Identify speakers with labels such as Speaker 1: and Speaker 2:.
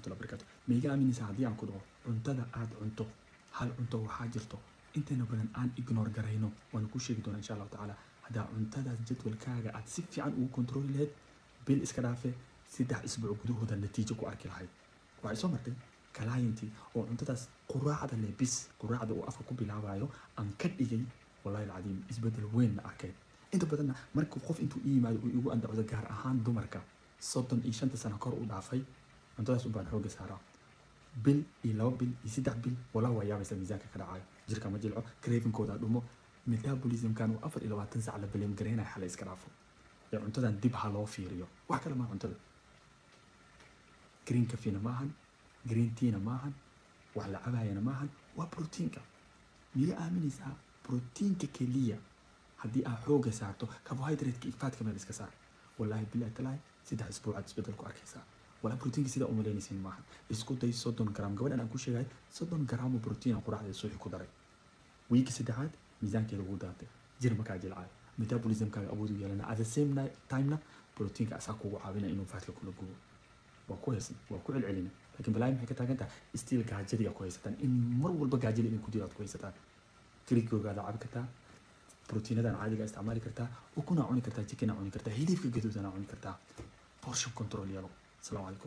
Speaker 1: الله وبركاته ميجا من ساعدي عن كده عنتدا عاد عنتو هل عنتو وحاجرتو انت نبغى ان اجنور جرينو ونكون شيء دون ان شاء الله تعالى هذا عنتدا جدول كاجا عاد سيف عن وكنترول لهد بالاسكرافه 3 اسبوع gudahood natiijo ku arki lahayd waxay soo martay clientii oo cuntadaas quraacda leh bis quraacda uu afka ku bilaabayo aan ka dhigay wallahi alcadiim isbedel weyn ma arkay inta badanna markuu qof intuu ii yimaado uu igu andacdo gaar ahaan dumarka 35 sano kor u dhaafay cuntadaas u baan xooga saaraa bil iyo 2 bil iyo 3 bil wala waa yaabaysa miisaanka ka dhacayo jirka ma jilco craving-kooda dhumo metabolism-kan uu 24 saac la bilim gareynay xal iska dhaafo ee cuntadan dib ha loo fiiriyo wax kale ma cuntada green coffee maahan green tea maahan wax la cabaayana maahan waa proteinka miya aaminaysaa proteinka keliya haddii aad xooga saarto carbohydrate-ka iyo fat-ka meel iska saar wallahi billahi talaahi 3 isbuucaad isbedel ku arkaysaa wala proteinka sida uma leynaysin maahan isku day 30 gram gabadhan aan ku sheegay 30 gram oo protein aan quraacda suuxi ku daray week saddexaad miisaankeeda ugu daatay jir markaa jilcay metabolism-kaaga awood u yeelana at the same time-na proteinka asaa kugu caawinaya inuu faatka kula gubo وكويس وكل علينا لكن بلاي محكي تاجنتا استيل كاجدي كويسة إن مر والبقاجدي إن كوديات كويسة كريكو قاعد عب كرتا بروتين هذا عادي قاعد استعمالي كرتا وكنا عوني كرتا تكنا عوني كرتا هيدي في الجدود أنا عوني كرتا بورشن كنترول يلا السلام عليكم